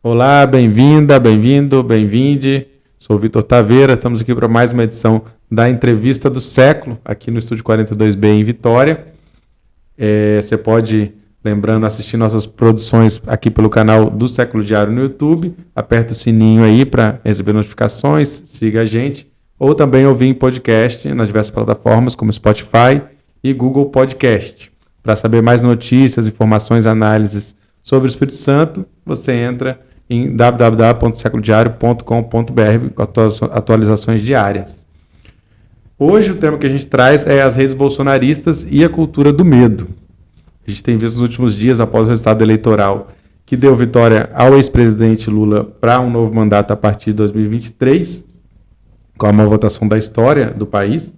Olá, bem-vinda, bem-vindo, bem-vinde. Sou o Vitor Taveira, estamos aqui para mais uma edição da Entrevista do Século, aqui no Estúdio 42B em Vitória. Você pode, lembrando, assistir nossas produções aqui pelo canal do Século Diário no YouTube. Aperta o sininho aí para receber notificações, siga a gente. Ou também ouvir em podcast nas diversas plataformas como Spotify e Google Podcast. Para saber mais notícias, informações, análises sobre o Espírito Santo, você entra em www.seculodiario.com.br com atualizações diárias. Hoje o tema que a gente traz é as redes bolsonaristas e a cultura do medo. A gente tem visto nos últimos dias, após o resultado eleitoral, que deu vitória ao ex-presidente Lula para um novo mandato a partir de 2023, com a maior votação da história do país,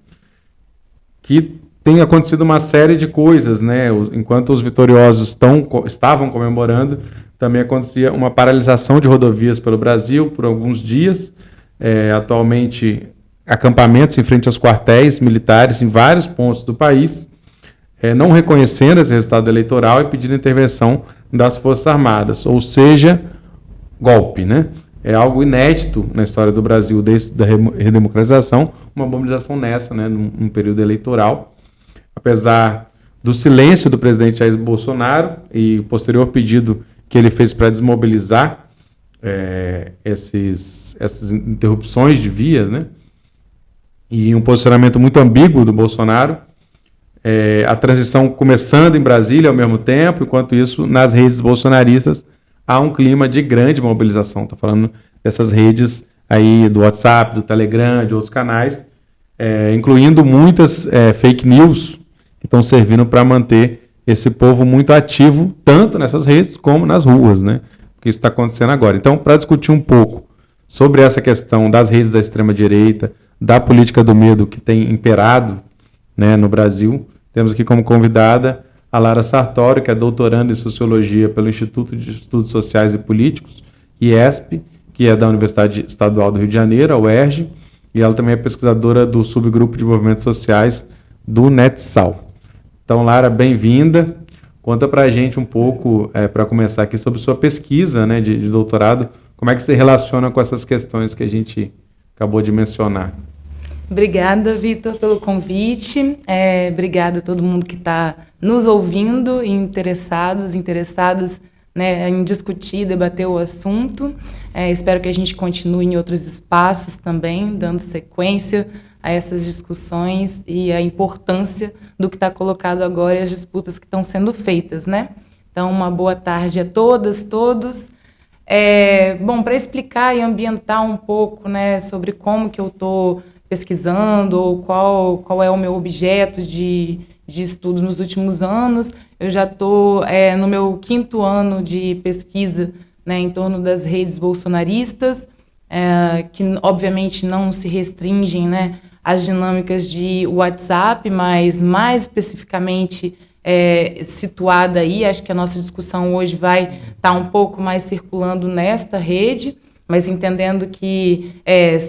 que tem acontecido uma série de coisas, né? Enquanto os vitoriosos estavam comemorando, também acontecia uma paralisação de rodovias pelo Brasil por alguns dias. Atualmente, acampamentos em frente aos quartéis militares em vários pontos do país, não reconhecendo esse resultado eleitoral e pedindo intervenção das Forças Armadas, ou seja, golpe, né? É algo inédito na história do Brasil desde a redemocratização, uma mobilização nessa, né, num período eleitoral. Apesar do silêncio do presidente Jair Bolsonaro e o posterior pedido que ele fez para desmobilizar essas interrupções de via, né? E um posicionamento muito ambíguo do Bolsonaro, a transição começando em Brasília ao mesmo tempo, enquanto isso, nas redes bolsonaristas, há um clima de grande mobilização. Estou falando dessas redes aí do WhatsApp, do Telegram, de outros canais, incluindo muitas fake news que estão servindo para manter esse povo muito ativo, tanto nessas redes como nas ruas, né? O que está acontecendo agora. Então, para discutir um pouco sobre essa questão das redes da extrema-direita, da política do medo que tem imperado, né, no Brasil, temos aqui como convidada a Lara Sartório, que é doutoranda em Sociologia pelo Instituto de Estudos Sociais e Políticos, IESP, que é da Universidade Estadual do Rio de Janeiro, a UERJ, e ela também é pesquisadora do subgrupo de movimentos sociais do NetSal. Então, Lara, bem-vinda. Conta para a gente um pouco, para começar aqui, sobre sua pesquisa, né, de doutorado. Como é que se relaciona com essas questões que a gente acabou de mencionar? Obrigada, Vitor, pelo convite. Obrigada a todo mundo que está nos ouvindo e interessadas, né, em discutir, debater o assunto. Espero que a gente continue em outros espaços também, dando sequência a essas discussões e a importância do que está colocado agora e as disputas que estão sendo feitas, né? Então, uma boa tarde a todas, todos. Bom, para explicar e ambientar um pouco, né, sobre como que eu estou pesquisando ou qual é o meu objeto de estudo nos últimos anos, eu já estou no meu 5º ano de pesquisa, né, em torno das redes bolsonaristas, que obviamente não se restringem, né, às dinâmicas de WhatsApp, mas mais especificamente situada aí, acho que a nossa discussão hoje vai estar um pouco mais circulando nesta rede, mas entendendo que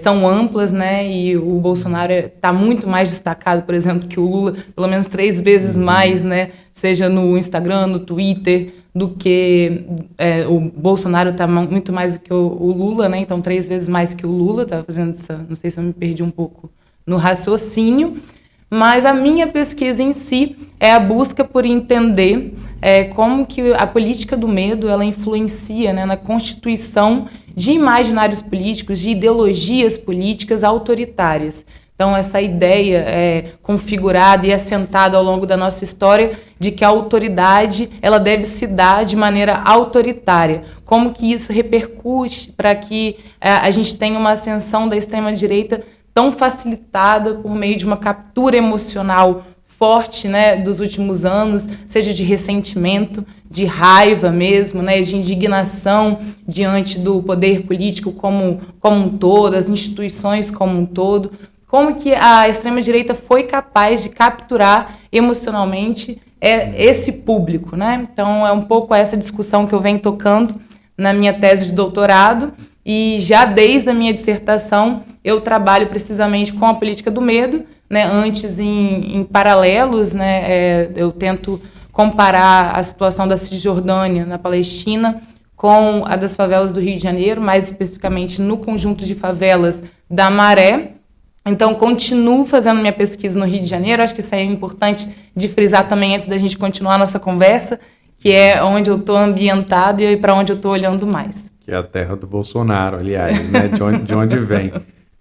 são amplas, né, e o Bolsonaro está muito mais destacado, por exemplo, que o Lula, pelo menos 3 vezes mais, né, seja no Instagram, no Twitter, do que o Bolsonaro está muito mais do que o Lula, né, então 3 vezes mais que o Lula, estava fazendo essa, não sei se eu me perdi um pouco no raciocínio, mas a minha pesquisa em si é a busca por entender como que a política do medo ela influencia, né, na constituição de imaginários políticos, de ideologias políticas autoritárias. Então, essa ideia configurada e assentada ao longo da nossa história de que a autoridade ela deve se dar de maneira autoritária. Como que isso repercute para que a gente tenha uma ascensão da extrema-direita tão facilitada por meio de uma captura emocional forte, né, dos últimos anos, seja de ressentimento, de raiva mesmo, né, de indignação diante do poder político como um todo, as instituições como um todo. Como que a extrema-direita foi capaz de capturar emocionalmente esse público, né? Então, é um pouco essa discussão que eu venho tocando na minha tese de doutorado, e já desde a minha dissertação eu trabalho precisamente com a política do medo, né? Antes em paralelos, né? Eu tento comparar a situação da Cisjordânia na Palestina com a das favelas do Rio de Janeiro, mais especificamente no conjunto de favelas da Maré. Então, continuo fazendo minha pesquisa no Rio de Janeiro, acho que isso é importante de frisar também antes da gente continuar a nossa conversa, que é onde eu estou ambientado e para onde eu estou olhando mais. Que é a terra do Bolsonaro, aliás, né? De onde vem.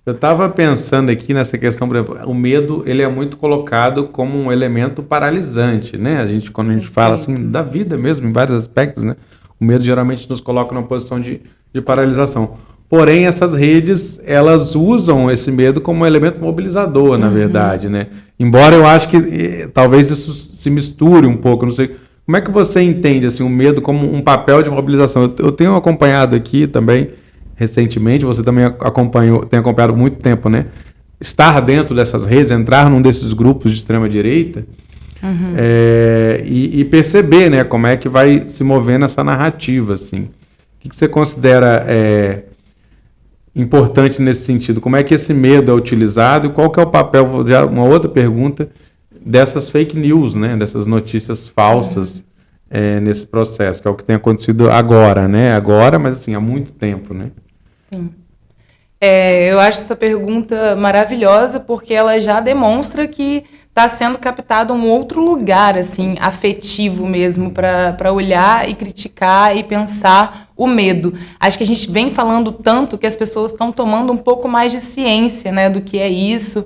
Eu estava pensando aqui nessa questão, por exemplo, o medo ele é muito colocado como um elemento paralisante, né? Quando a gente fala assim da vida mesmo, em vários aspectos, né? O medo geralmente nos coloca numa posição de paralisação. Porém, essas redes, elas usam esse medo como um elemento mobilizador, na verdade, né? Embora eu acho que talvez isso se misture um pouco, não sei. Como é que você entende assim, o medo como um papel de mobilização? Eu tenho acompanhado aqui também, recentemente, você também tem acompanhado há muito tempo, né? Estar dentro dessas redes, entrar num desses grupos de extrema-direita e perceber, né, como é que vai se movendo essa narrativa, assim. O que você considera importante nesse sentido? Como é que esse medo é utilizado e qual que é o papel, vou fazer uma outra pergunta, dessas fake news, né, dessas notícias falsas nesse processo, que é o que tem acontecido agora, né? Agora, mas assim, há muito tempo, né? Sim. Eu acho essa pergunta maravilhosa porque ela já demonstra que está sendo captado um outro lugar, assim, afetivo mesmo, para olhar e criticar e pensar o medo. Acho que a gente vem falando tanto que as pessoas estão tomando um pouco mais de ciência, né, do que é isso,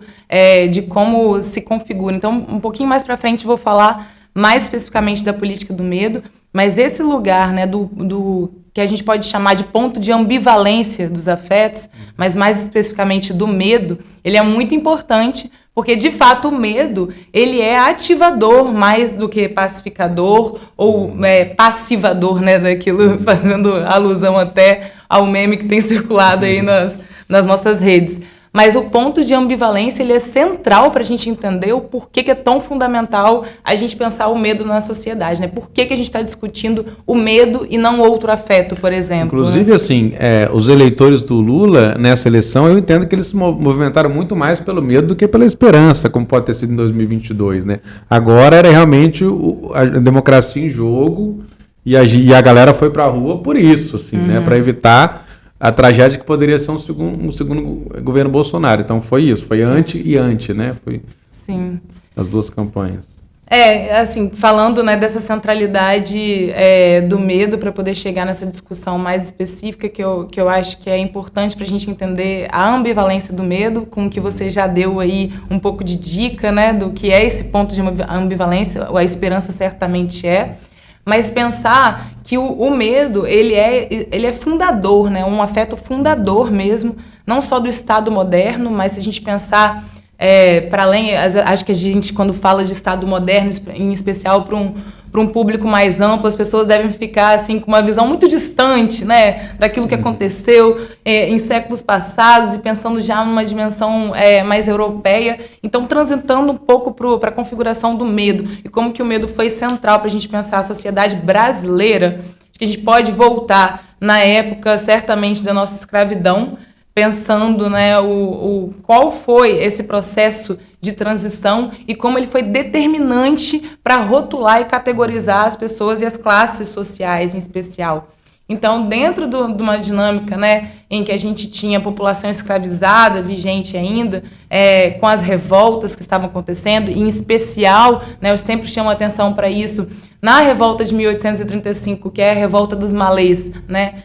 de como se configura. Então, um pouquinho mais para frente, vou falar mais especificamente da política do medo, mas esse lugar, né, do que a gente pode chamar de ponto de ambivalência dos afetos, mas mais especificamente do medo, ele é muito importante, porque, de fato, o medo, ele é ativador mais do que pacificador ou passivador, né, daquilo, fazendo alusão até ao meme que tem circulado aí nas nossas redes. Mas o ponto de ambivalência, ele é central para a gente entender o porquê que é tão fundamental a gente pensar o medo na sociedade, né? Por que a gente está discutindo o medo e não outro afeto, por exemplo? Inclusive, né? Assim, os eleitores do Lula, nessa eleição, eu entendo que eles se movimentaram muito mais pelo medo do que pela esperança, como pode ter sido em 2022, né? Agora era realmente a democracia em jogo e a galera foi para a rua por isso, assim, né? Para evitar a tragédia que poderia ser um segundo governo Bolsonaro. Então foi isso, foi anti e anti, né? Foi Sim. As duas campanhas. Assim, falando, né, dessa centralidade do medo para poder chegar nessa discussão mais específica que eu acho que é importante para a gente entender a ambivalência do medo, com que você já deu aí um pouco de dica, né, do que é esse ponto de ambivalência, a esperança certamente é. Mas pensar que o medo, ele é fundador, né? Um afeto fundador mesmo, não só do Estado moderno, mas se a gente pensar para além, acho que a gente, quando fala de Estado moderno, em especial para um público mais amplo, as pessoas devem ficar assim, com uma visão muito distante, né, daquilo que aconteceu em séculos passados e pensando já numa dimensão mais europeia. Então, transitando um pouco para a configuração do medo e como que o medo foi central para a gente pensar a sociedade brasileira, acho que a gente pode voltar na época, certamente, da nossa escravidão, pensando, né, qual foi esse processo de transição e como ele foi determinante para rotular e categorizar as pessoas e as classes sociais em especial. Então, dentro de uma dinâmica, né, em que a gente tinha a população escravizada, vigente ainda, com as revoltas que estavam acontecendo, e em especial, né, eu sempre chamo a atenção para isso, na revolta de 1835, que é a revolta dos malês, né,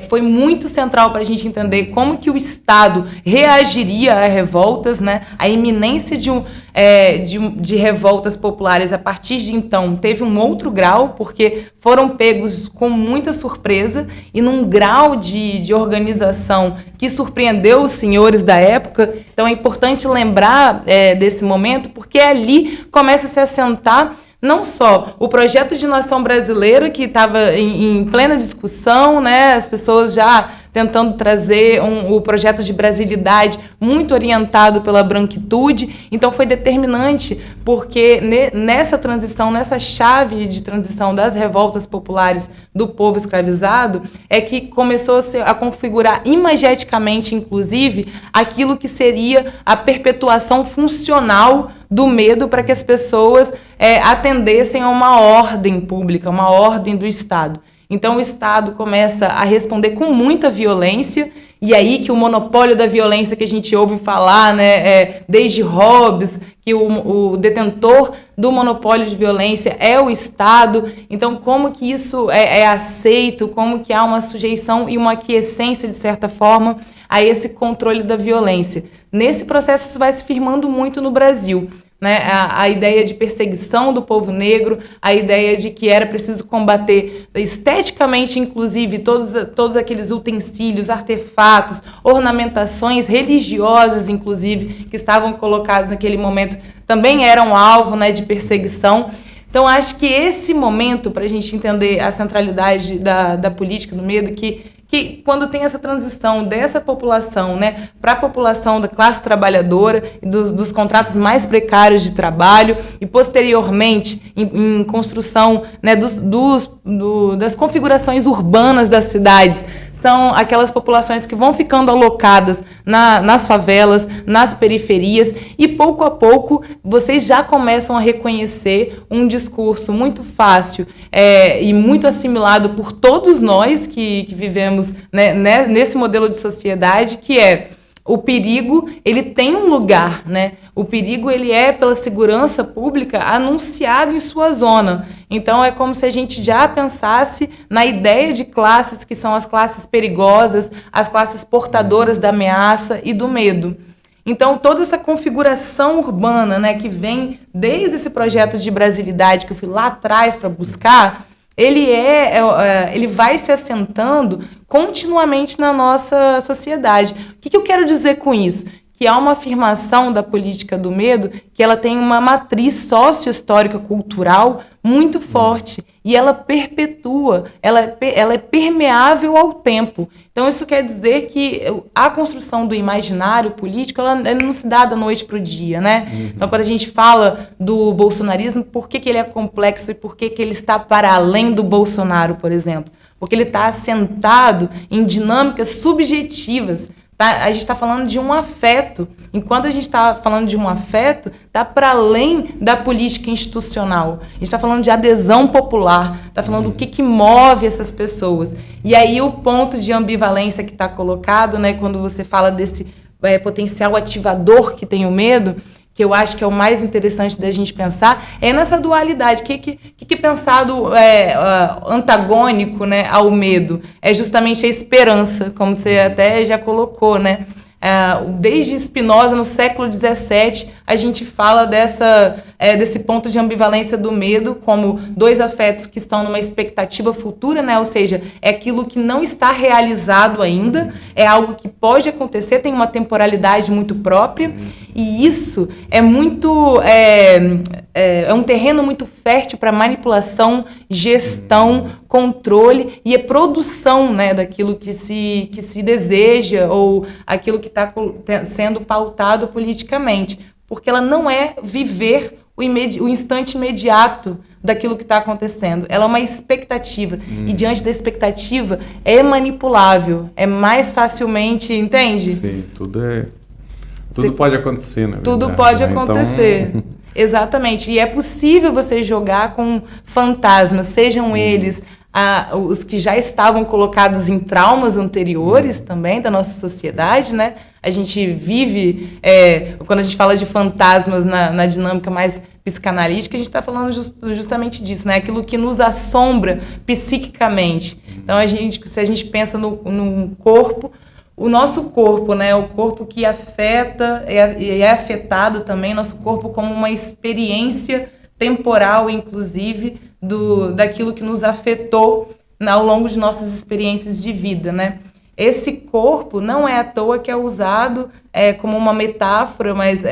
foi muito central para a gente entender como que o Estado reagiria a revoltas, né, a iminência de revoltas populares a partir de então teve um outro grau, porque foram pegos com muita surpresa e num grau de organização que surpreendeu os senhores da época. Então é importante lembrar desse momento, porque ali começa a se assentar não só o projeto de nação brasileira, que estava em plena discussão, né, as pessoas já tentando trazer o projeto de brasilidade muito orientado pela branquitude. Então foi determinante, porque nessa transição, nessa chave de transição das revoltas populares do povo escravizado, é que começou a configurar imageticamente, inclusive, aquilo que seria a perpetuação funcional do medo para que as pessoas atendessem a uma ordem pública, uma ordem do Estado. Então o Estado começa a responder com muita violência, e aí que o monopólio da violência que a gente ouve falar, né, desde Hobbes, que o detentor do monopólio de violência é o Estado. Então, como que isso é aceito, como que há uma sujeição e uma aquiescência, de certa forma, a esse controle da violência. Nesse processo, isso vai se firmando muito no Brasil. Né, a ideia de perseguição do povo negro, a ideia de que era preciso combater esteticamente, inclusive, todos aqueles utensílios, artefatos, ornamentações religiosas, inclusive, que estavam colocados naquele momento, também eram alvo, né, de perseguição. Então, acho que esse momento, para a gente entender a centralidade da política do medo, que quando tem essa transição dessa população, né, para a população da classe trabalhadora, dos contratos mais precários de trabalho, e posteriormente em construção, né, das configurações urbanas das cidades, são aquelas populações que vão ficando alocadas nas favelas, nas periferias, e pouco a pouco vocês já começam a reconhecer um discurso muito fácil e muito assimilado por todos nós que vivemos, né, nesse modelo de sociedade, que é o perigo, ele tem um lugar, né? O perigo, ele é, pela segurança pública, anunciado em sua zona. Então, é como se a gente já pensasse na ideia de classes que são as classes perigosas, as classes portadoras da ameaça e do medo. Então, toda essa configuração urbana, né, que vem desde esse projeto de brasilidade que eu fui lá atrás para buscar, ele vai se assentando continuamente na nossa sociedade. O que eu quero dizer com isso? Que há uma afirmação da política do medo que ela tem uma matriz sócio-histórica cultural muito forte e ela perpetua, ela é permeável ao tempo. Então, isso quer dizer que a construção do imaginário político ela não se dá da noite para o dia, né? Então, quando a gente fala do bolsonarismo, por que ele é complexo e por que ele está para além do Bolsonaro, por exemplo? Porque ele está assentado em dinâmicas subjetivas. A gente está falando de um afeto. Enquanto a gente está falando de um afeto, está para além da política institucional. A gente está falando de adesão popular, está falando do que move essas pessoas. E aí o ponto de ambivalência que está colocado, né, quando você fala desse potencial ativador que tem o medo, que eu acho que é o mais interessante da gente pensar, é nessa dualidade. O que pensado antagônico, né, ao medo? É justamente a esperança, como você até já colocou, né? Desde Spinoza, no século XVII, a gente fala desse ponto de ambivalência do medo como dois afetos que estão numa expectativa futura, né? Ou seja, é aquilo que não está realizado ainda, é algo que pode acontecer, tem uma temporalidade muito própria, e isso é um terreno muito fértil para manipulação, gestão, controle e a produção, né, daquilo que se deseja ou aquilo que está sendo pautado politicamente, porque ela não é viver o instante imediato daquilo que está acontecendo. Ela é uma expectativa. E diante da expectativa é manipulável, é mais facilmente, entende? Sim, tudo pode acontecer, né? Tudo pode acontecer. Então... Exatamente. E é possível você jogar com fantasmas, sejam eles os que já estavam colocados em traumas anteriores também da nossa sociedade, né? A gente vive, quando a gente fala de fantasmas na dinâmica mais psicanalítica, a gente está falando justamente disso, né? Aquilo que nos assombra psiquicamente. Então, se a gente pensa no corpo, o nosso corpo, né? O corpo que afeta e é afetado também, nosso corpo como uma experiência temporal, inclusive, daquilo que nos afetou ao longo de nossas experiências de vida, né? Esse corpo não é à toa que é usado como uma metáfora, mas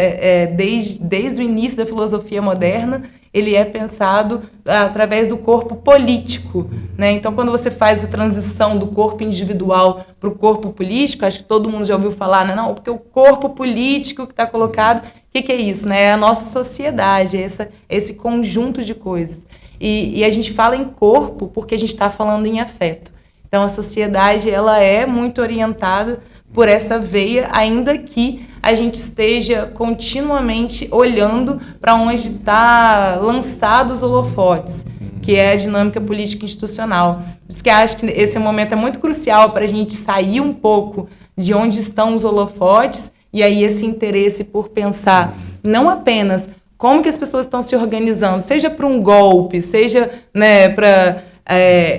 desde o início da filosofia moderna, ele é pensado através do corpo político, né? Então, quando você faz a transição do corpo individual para o corpo político, acho que todo mundo já ouviu falar, né? Não, porque o corpo político que está colocado, o que é isso, né? É a nossa sociedade, esse conjunto de coisas. E a gente fala em corpo porque a gente está falando em afeto. Então, a sociedade ela é muito orientada por essa veia, ainda que a gente esteja continuamente olhando para onde está lançados os holofotes. que é a dinâmica política institucional. Por isso que acho que esse momento é muito crucial para a gente sair um pouco de onde estão os holofotes e aí esse interesse por pensar não apenas como que as pessoas estão se organizando, seja para um golpe, seja, né, para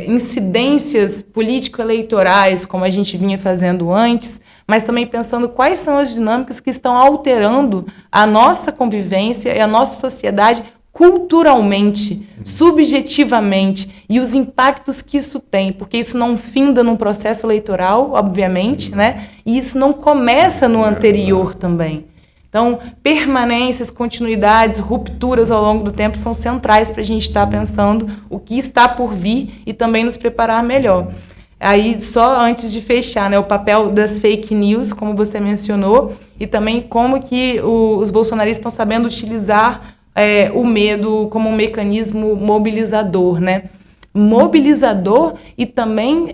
incidências político-eleitorais, como a gente vinha fazendo antes, mas também pensando quais são as dinâmicas que estão alterando a nossa convivência e a nossa sociedade culturalmente, subjetivamente, e os impactos que isso tem, porque isso não finda num processo eleitoral, obviamente, né? E isso não começa no anterior também. Então, permanências, continuidades, rupturas ao longo do tempo são centrais para a gente estar pensando o que está por vir e também nos preparar melhor. Aí, só antes de fechar, né, o papel das fake news, como você mencionou, e também como que os bolsonaristas estão sabendo utilizar o medo como um mecanismo mobilizador, né? Mobilizador e também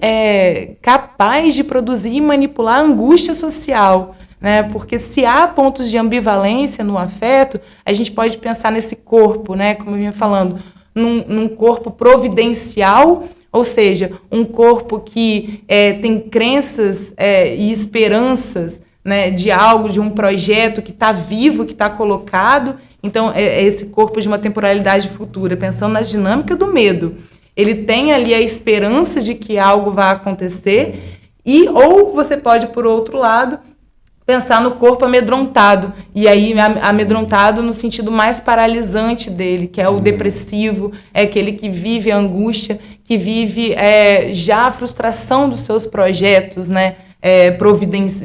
capaz de produzir e manipular a angústia social, né? Porque se há pontos de ambivalência no afeto, a gente pode pensar nesse corpo, né? Como eu vinha falando, num corpo providencial, ou seja, um corpo que tem crenças e esperanças, né, de algo, de um projeto que está vivo, que está colocado. Então, é esse corpo de uma temporalidade futura, pensando na dinâmica do medo. Ele tem ali a esperança de que algo vai acontecer, ou você pode, por outro lado, pensar no corpo amedrontado, e aí amedrontado no sentido mais paralisante dele, que é o depressivo, é aquele que vive a angústia, que vive já a frustração dos seus projetos, né?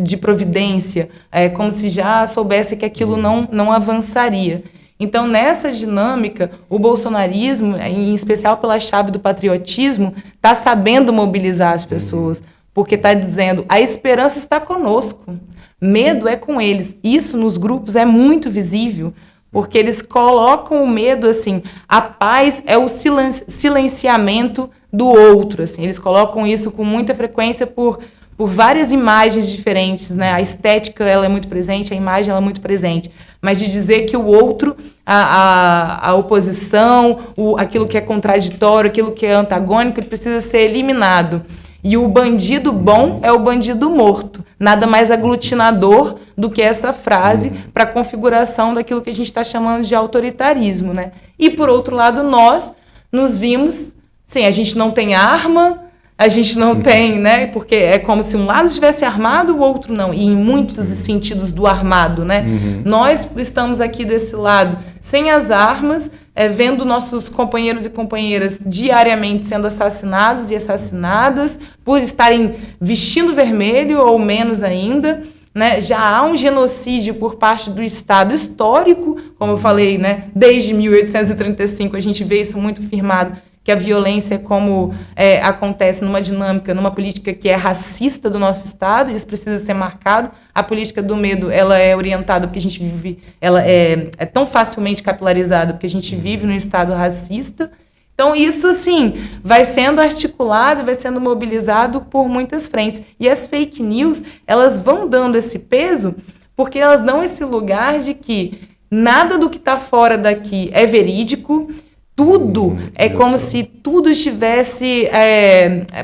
De providência, como se já soubesse que aquilo não avançaria. Então, nessa dinâmica, o bolsonarismo, em especial pela chave do patriotismo, está sabendo mobilizar as pessoas, porque está dizendo, a esperança está conosco, medo é com eles. Isso nos grupos é muito visível, porque eles colocam o medo assim, a paz é o silenciamento do outro, assim, eles colocam isso com muita frequência por várias imagens diferentes, né? A estética ela é muito presente, a imagem ela é muito presente, mas de dizer que o outro, a oposição, aquilo que é contraditório, aquilo que é antagônico, ele precisa ser eliminado. E o bandido bom é o bandido morto. Nada mais aglutinador do que essa frase para a configuração daquilo que a gente está chamando de autoritarismo, né? E, por outro lado, nós nos vimos, sim, a gente não tem arma, a gente não tem, né? Porque é como se um lado estivesse armado, o outro não. E em muitos sentidos do armado, né? Nós estamos aqui desse lado sem as armas, vendo nossos companheiros e companheiras diariamente sendo assassinados e assassinadas por estarem vestindo vermelho ou menos ainda, né? Já há um genocídio por parte do Estado histórico, como eu falei, né? Desde 1835 a gente vê isso muito firmado, que a violência, como acontece numa dinâmica, numa política que é racista do nosso Estado, isso precisa ser marcado. A política do medo, ela é orientada porque a gente vive, ela é tão facilmente capilarizada porque a gente vive num Estado racista. Então, isso, assim, vai sendo articulado, vai sendo mobilizado por muitas frentes. E as fake news, elas vão dando esse peso porque elas dão esse lugar de que nada do que está fora daqui é verídico. Tudo é como se tudo estivesse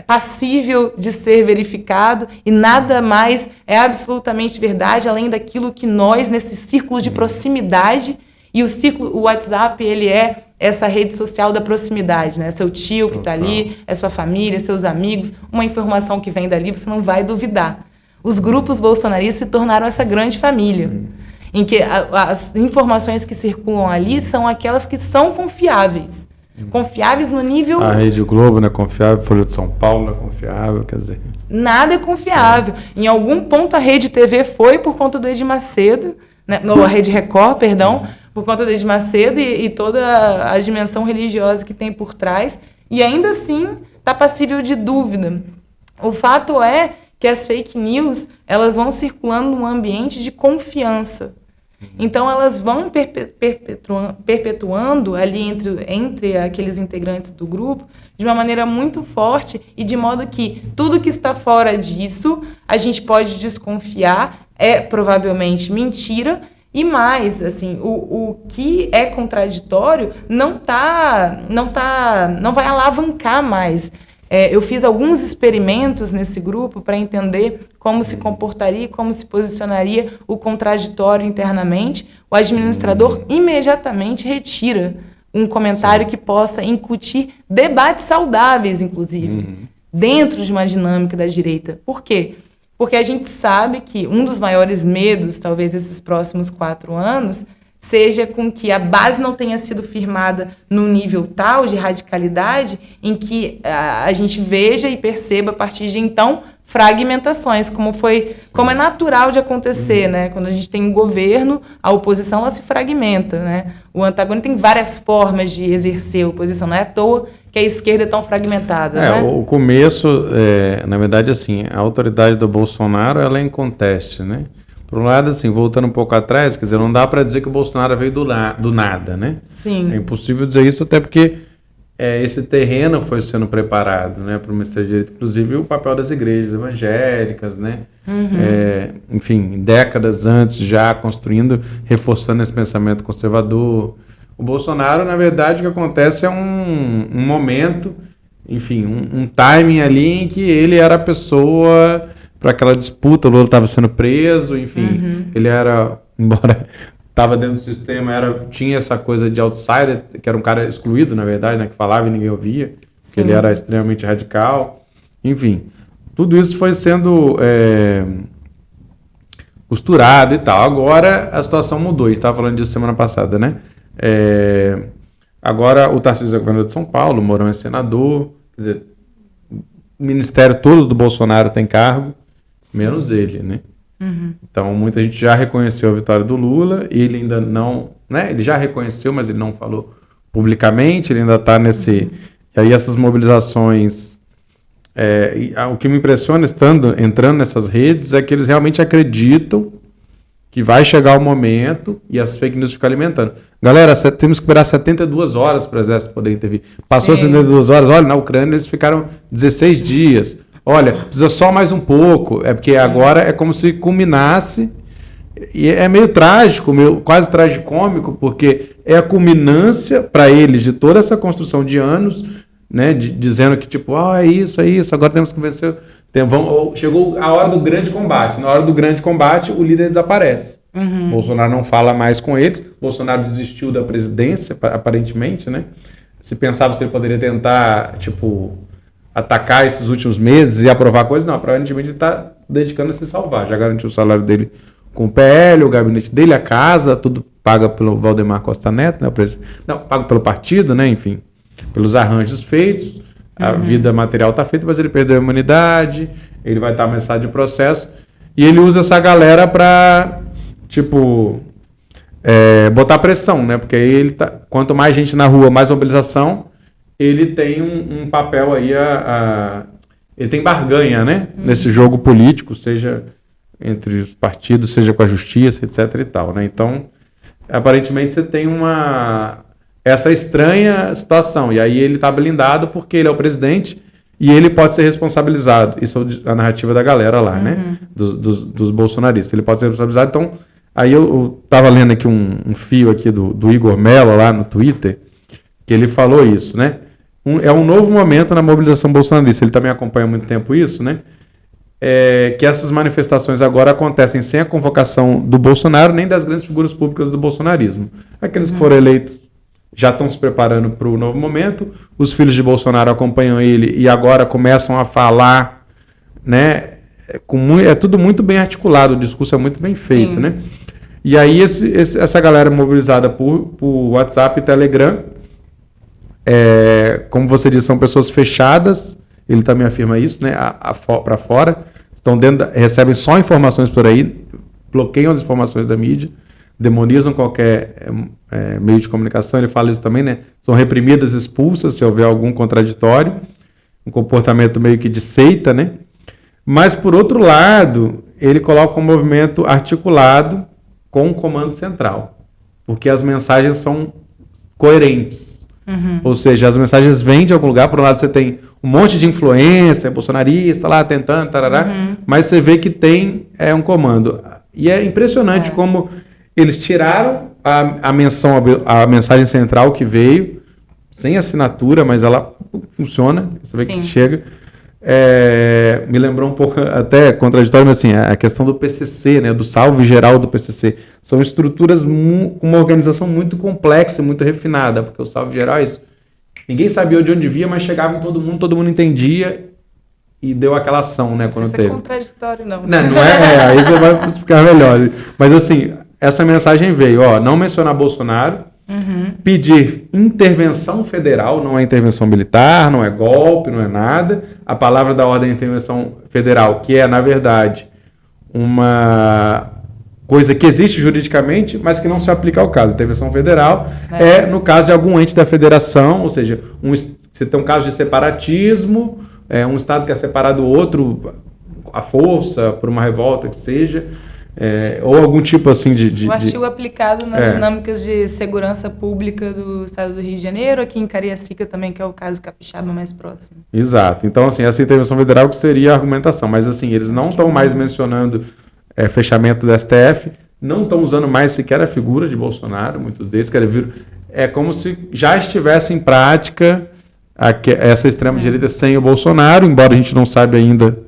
passível de ser verificado e nada mais é absolutamente verdade, além daquilo que nós, nesse círculo de proximidade, e o WhatsApp, ele é essa rede social da proximidade, né? Seu tio que está ali, é sua família, seus amigos, uma informação que vem dali, você não vai duvidar. Os grupos bolsonaristas se tornaram essa grande família, em que as informações que circulam ali são aquelas que são confiáveis. Confiáveis no nível... A Rede Globo não é confiável, Folha de São Paulo não é confiável, quer dizer... Nada é confiável. Em algum ponto a Rede TV foi por conta do Edir Macedo, né? Não, a Rede Record, perdão, por conta do Edir Macedo e toda a dimensão religiosa que tem por trás, e ainda assim está passível de dúvida. O fato é que as fake news, elas vão circulando num ambiente de confiança. Então, elas vão perpetuando ali entre aqueles integrantes do grupo de uma maneira muito forte e de modo que tudo que está fora disso, a gente pode desconfiar, é provavelmente mentira, E mais, assim, o que é contraditório não vai alavancar mais. Eu fiz alguns experimentos nesse grupo para entender como se comportaria, como se posicionaria o contraditório internamente. O administrador imediatamente retira um comentário que possa incutir debates saudáveis, inclusive, dentro de uma dinâmica da direita. Por quê? Porque a gente sabe que um dos maiores medos, talvez esses próximos 4 anos, seja com que a base não tenha sido firmada num nível tal de radicalidade em que a gente veja e perceba a partir de então fragmentações, como é natural de acontecer, né? Quando a gente tem um governo, a oposição ela se fragmenta, né? O antagônico tem várias formas de exercer a oposição, não é à toa que a esquerda é tão fragmentada, né? O começo, na verdade, assim, a autoridade do Bolsonaro, ela é inconteste, né? Por um lado, assim, voltando um pouco atrás, quer dizer, não dá para dizer que o Bolsonaro veio do nada, né? Sim. É impossível dizer isso, até porque esse terreno foi sendo preparado, né, para o Ministério da Direita, inclusive o papel das igrejas evangélicas, né? Enfim, décadas antes já construindo, reforçando esse pensamento conservador. O Bolsonaro, na verdade, o que acontece é um momento, enfim, um timing ali em que ele era a pessoa para aquela disputa, o Lula estava sendo preso, enfim, ele era, embora estava dentro do sistema, tinha essa coisa de outsider, que era um cara excluído, na verdade, né, que falava e ninguém ouvia, que ele era extremamente radical, enfim, tudo isso foi sendo costurado e tal. Agora a situação mudou, a gente estava falando disso semana passada, né? Agora o Tarcísio é governador de São Paulo, o Mourão é senador, quer dizer, o ministério todo do Bolsonaro tem cargo, menos ele, né? Então muita gente já reconheceu a vitória do Lula, ele ainda não, né? Ele já reconheceu, mas ele não falou publicamente, ele ainda está nesse... E aí essas mobilizações... o que me impressiona entrando nessas redes é que eles realmente acreditam que vai chegar o momento e as fake news ficam alimentando. Galera, temos que esperar 72 horas para o exército poder intervir. Passou 72 horas, olha, na Ucrânia eles ficaram 16 dias. Olha, precisa só mais um pouco. É porque agora é como se culminasse. E é meio trágico, quase tragicômico, porque é a culminância para eles de toda essa construção de anos, né, dizendo que tipo, é isso, agora temos que vencer. Chegou a hora do grande combate. Na hora do grande combate, o líder desaparece. Bolsonaro não fala mais com eles. Bolsonaro desistiu da presidência, aparentemente, né? Se pensava se ele poderia tentar, tipo, atacar esses últimos meses e aprovar coisas, não, aparentemente ele está dedicando a se salvar. Já garantiu o salário dele com o PL, o gabinete dele, a casa, tudo paga pelo Valdemar Costa Neto, né? Não, pago pelo partido, né? Enfim, pelos arranjos feitos. A vida material está feita, mas ele perdeu a imunidade, ele vai estar ameaçado de processo, e ele usa essa galera para, tipo, botar pressão, né? Porque aí quanto mais gente na rua, mais mobilização, ele tem um papel aí, ele tem barganha, né? Nesse jogo político, seja entre os partidos, seja com a justiça, etc. e tal, né? Então, aparentemente você tem essa estranha situação, e aí ele está blindado porque ele é o presidente e ele pode ser responsabilizado. Isso é a narrativa da galera lá, né? Dos bolsonaristas. Ele pode ser responsabilizado. Então, aí eu estava lendo aqui um fio aqui do Igor Mello lá no Twitter, que ele falou isso, né? É um novo momento na mobilização bolsonarista. Ele também acompanha há muito tempo isso, né? Que essas manifestações agora acontecem sem a convocação do Bolsonaro, nem das grandes figuras públicas do bolsonarismo. Aqueles que foram eleitos já estão se preparando para o novo momento, os filhos de Bolsonaro acompanham ele e agora começam a falar, né? É tudo muito bem articulado, o discurso é muito bem feito, né? E aí essa galera mobilizada por WhatsApp e Telegram, como você disse, são pessoas fechadas, ele também afirma isso, né? Para fora, estão recebem só informações por aí, bloqueiam as informações da mídia, demonizam qualquer meio de comunicação, ele fala isso também, né? São reprimidas, expulsas, se houver algum contraditório, um comportamento meio que de seita, né? Mas, por outro lado, ele coloca um movimento articulado com um comando central, porque as mensagens são coerentes. Ou seja, as mensagens vêm de algum lugar. Por um lado, você tem um monte de influência bolsonarista lá tentando, tarará, mas você vê que tem um comando. E é impressionante como eles tiraram a mensagem central que veio, sem assinatura, mas ela funciona, você vê que chega. Me lembrou um pouco, até contraditório, mas assim, a questão do PCC, né, do salve geral do PCC. São estruturas com uma organização muito complexa, muito refinada, porque o salve geral é isso. Ninguém sabia de onde via, mas chegava em todo mundo entendia e deu aquela ação, né, quando teve. Isso é contraditório, não. Não aí você vai ficar melhor. Mas assim, essa mensagem veio, não mencionar Bolsonaro, pedir intervenção federal, não é intervenção militar, não é golpe, não é nada. A palavra da ordem é intervenção federal, que é, na verdade, uma coisa que existe juridicamente, mas que não se aplica ao caso. Intervenção federal é no caso de algum ente da federação, ou seja, você tem um caso de separatismo, um estado que é separado do outro, à força, por uma revolta que seja, ou algum tipo assim de... O artigo aplicado nas dinâmicas de segurança pública do estado do Rio de Janeiro, aqui em Cariacica também, que é o caso capixaba mais próximo. Exato. Então, assim, essa intervenção federal que seria a argumentação, mas assim, eles não estão mais mencionando fechamento do STF, não estão usando mais sequer a figura de Bolsonaro, muitos deles, é como se já estivesse em prática essa extrema-direita sem o Bolsonaro, embora a gente não saiba ainda.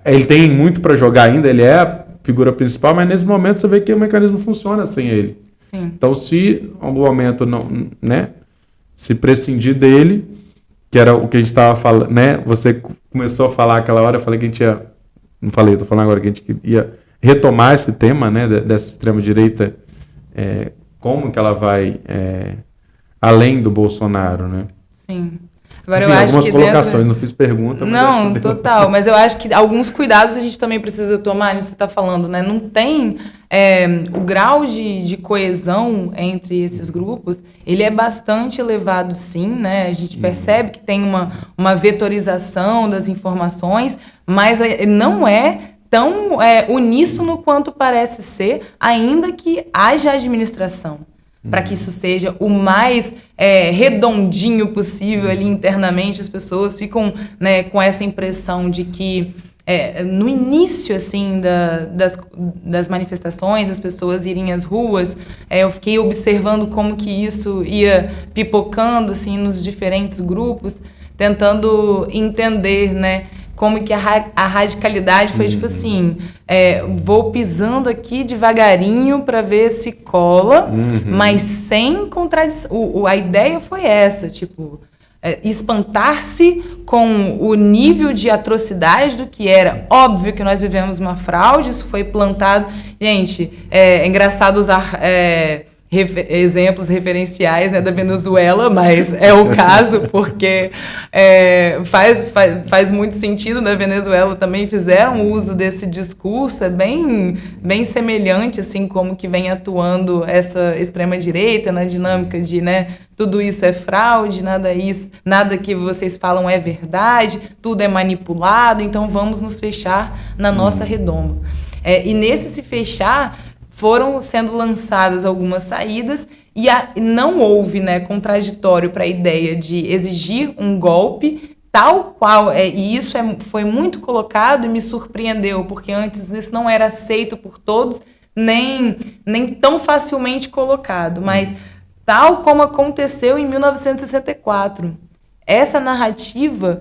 Ele tem muito para jogar ainda, ele é a figura principal, mas nesse momento você vê que o mecanismo funciona sem ele. Sim. Então, se em algum momento não, né, se prescindir dele, que era o que a gente estava falando, né? Você começou a falar aquela hora, eu falei que a gente ia... Não falei, estou falando agora que a gente ia retomar esse tema, né, dessa extrema-direita, como que ela vai além do Bolsonaro, né? Sim. Agora, enfim, eu acho algumas que colocações, não fiz pergunta. Mas não, total. Mas eu acho que alguns cuidados a gente também precisa tomar, você está falando, né? Não tem o grau de coesão entre esses grupos, ele é bastante elevado, sim, né? A gente percebe que tem uma vetorização das informações, mas não é tão uníssono quanto parece ser, ainda que haja administração. Para que isso seja o mais redondinho possível ali internamente, as pessoas ficam, né, com essa impressão de que no início assim das manifestações, as pessoas irem às ruas, eu fiquei observando como que isso ia pipocando assim nos diferentes grupos, tentando entender, né, como que a radicalidade foi tipo assim, vou pisando aqui devagarinho para ver se cola, mas sem contradição. A ideia foi essa, tipo, espantar-se com o nível de atrocidade do que era. Óbvio que nós vivemos uma fraude, isso foi plantado. Gente, é engraçado usar... exemplos referenciais, né, da Venezuela, mas é o caso porque faz muito sentido. Na Venezuela também fizeram uso desse discurso, bem semelhante, assim, como que vem atuando essa extrema-direita na dinâmica de, né, tudo isso é fraude, nada que vocês falam é verdade, tudo é manipulado, então vamos nos fechar na nossa redoma. E nesse se fechar, foram sendo lançadas algumas saídas e não houve, né, contraditório para a ideia de exigir um golpe, tal qual, e isso foi muito colocado e me surpreendeu, porque antes isso não era aceito por todos, nem tão facilmente colocado, mas tal como aconteceu em 1964. Essa narrativa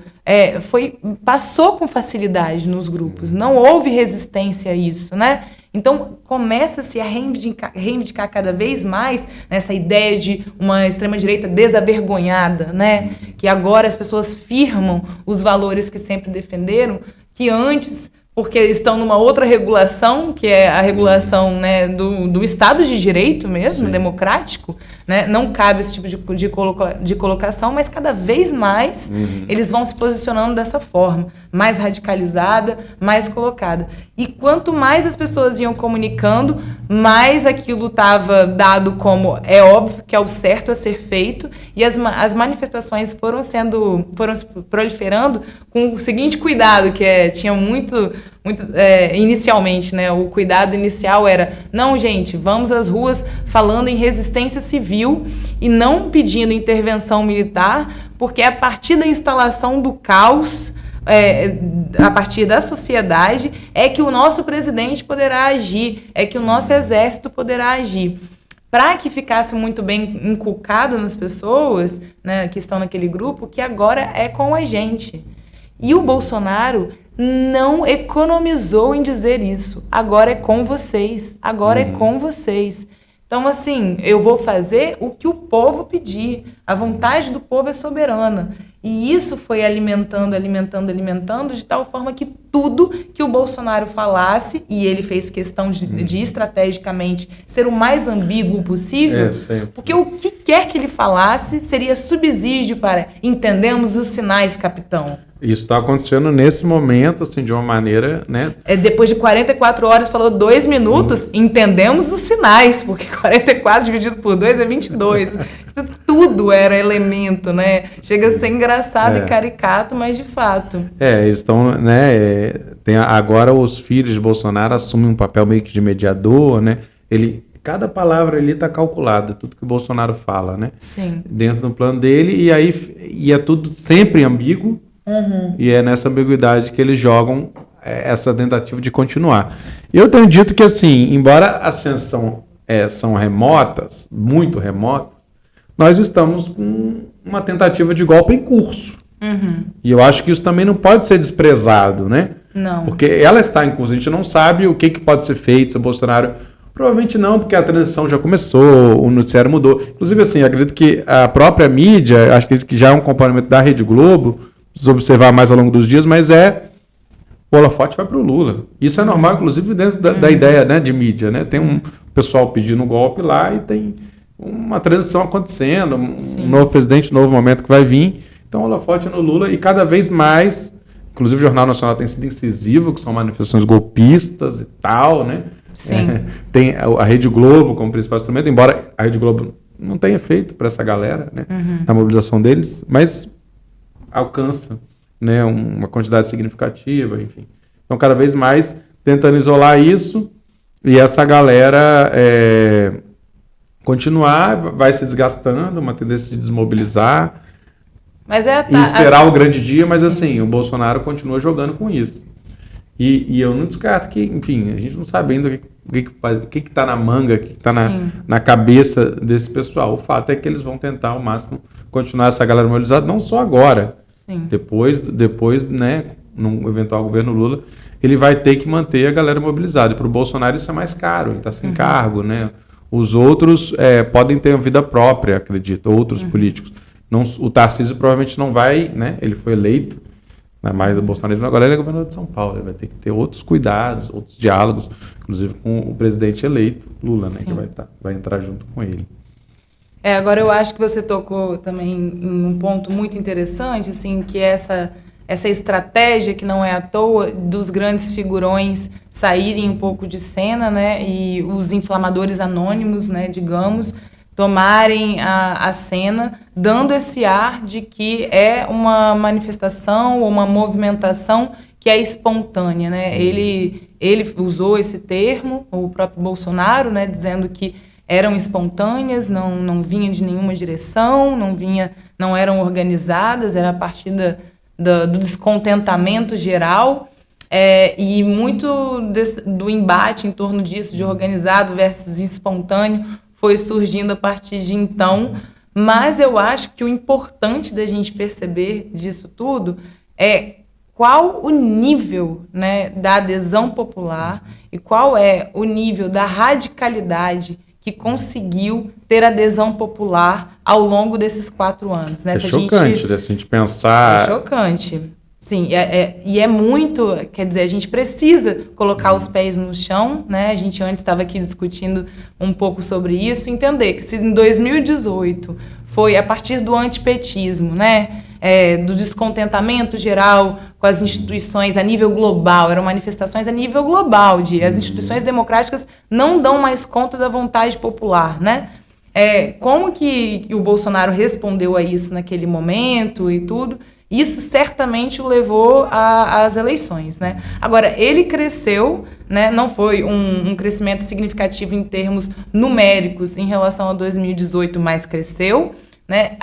passou com facilidade nos grupos, não houve resistência a isso, né? Então, começa-se a reivindicar cada vez mais essa ideia de uma extrema-direita desavergonhada, né? Que agora as pessoas firmam os valores que sempre defenderam, que antes, porque estão numa outra regulação, que é a regulação, né, do Estado de Direito mesmo, sim, democrático, né? Não cabe esse tipo de colocação, mas cada vez mais eles vão se posicionando dessa forma, mais radicalizada, mais colocada. E quanto mais as pessoas iam comunicando, mais aquilo estava dado como é óbvio que é o certo a ser feito, e as manifestações foram se proliferando com o seguinte cuidado, que tinha muito inicialmente, né, o cuidado inicial era, não, gente, vamos às ruas falando em resistência civil e não pedindo intervenção militar, porque a partir da instalação do caos, a partir da sociedade, é que o nosso presidente poderá agir, é que o nosso exército poderá agir. Para que ficasse muito bem inculcado nas pessoas, né, que estão naquele grupo, que agora é com a gente. E o Bolsonaro não economizou em dizer isso. Agora é com vocês. Agora é com vocês. Então, assim, eu vou fazer o que o povo pedir. A vontade do povo é soberana. E isso foi alimentando, de tal forma que tudo que o Bolsonaro falasse, e ele fez questão de estrategicamente ser o mais ambíguo possível, porque o que quer que ele falasse seria subsídio para entendemos os sinais, capitão. Isso está acontecendo nesse momento, assim, de uma maneira, né? Depois de 44 horas, falou 2 minutos, entendemos os sinais, porque 44 dividido por 2 é 22. Tudo era elemento, né? Chega a ser engraçado e caricato, mas de fato. Eles estão, né? Agora os filhos de Bolsonaro assumem um papel meio que de mediador, né? Cada palavra ali está calculada, tudo que o Bolsonaro fala, né? Sim. Dentro do plano dele, e é tudo sempre ambíguo. E é nessa ambiguidade que eles jogam essa tentativa de continuar. Eu tenho dito que, assim, embora as chances são remotas, muito remotas, nós estamos com uma tentativa de golpe em curso. E eu acho que isso também não pode ser desprezado, né? Não. Porque ela está em curso, a gente não sabe o que pode ser feito se o Bolsonaro... Provavelmente não, porque a transição já começou, o noticiário mudou. Inclusive, assim, acredito que a própria mídia, acho que já é um componente da Rede Globo, precisa observar mais ao longo dos dias, mas o holofote vai para o Lula. Isso é normal, inclusive, dentro da ideia, né, de mídia, né? Tem um pessoal pedindo um golpe lá e tem uma transição acontecendo, um novo presidente, um novo momento que vai vir. Então, o holofote é no Lula e cada vez mais, inclusive o Jornal Nacional tem sido incisivo, que são manifestações golpistas e tal, né? Sim. Tem a Rede Globo como principal instrumento, embora a Rede Globo não tenha feito para essa galera, né, na mobilização deles, mas alcança, né, uma quantidade significativa, enfim. Então, cada vez mais tentando isolar isso e essa galera continuar, vai se desgastando, uma tendência de desmobilizar e esperar o grande dia, mas assim, o Bolsonaro continua jogando com isso. E eu não descarto que, enfim, a gente não sabe ainda o que está na manga, o que está na cabeça desse pessoal. O fato é que eles vão tentar ao máximo continuar essa galera mobilizada, não só agora. Sim. Depois, né, num eventual governo Lula, ele vai ter que manter a galera mobilizada. E para o Bolsonaro isso é mais caro, ele está sem cargo, né? Os outros podem ter uma vida própria, acredito, outros políticos. Não, o Tarcísio provavelmente não vai, né? Ele foi eleito, mas o bolsonarismo agora ele é governador de São Paulo, ele vai ter que ter outros cuidados, outros diálogos, inclusive com o presidente eleito, Lula, né, que vai entrar junto com ele. Agora eu acho que você tocou também em um ponto muito interessante, assim, que é essa estratégia que não é à toa dos grandes figurões saírem um pouco de cena, né, e os inflamadores anônimos, né, digamos, tomarem a cena, dando esse ar de que é uma manifestação ou uma movimentação que é espontânea, né? Ele usou esse termo, o próprio Bolsonaro, né, dizendo que eram espontâneas, não vinha de nenhuma direção, não eram organizadas, era a partir do descontentamento geral. E muito do embate em torno disso, de organizado versus espontâneo, foi surgindo a partir de então, mas eu acho que o importante da gente perceber disso tudo é qual o nível, né, da adesão popular e qual é o nível da radicalidade que conseguiu ter adesão popular ao longo desses 4 anos. Né? Chocante, se a gente pensar... É chocante. Sim, e é muito, quer dizer, a gente precisa colocar os pés no chão, né? A gente antes estava aqui discutindo um pouco sobre isso, entender que se em 2018 foi a partir do antipetismo, né? Do descontentamento geral com as instituições a nível global, eram manifestações a nível global, as instituições democráticas não dão mais conta da vontade popular, né? Como que o Bolsonaro respondeu a isso naquele momento e tudo... Isso certamente o levou às eleições, né? Agora, ele cresceu, né? Não foi um crescimento significativo em termos numéricos em relação a 2018, mas cresceu, né?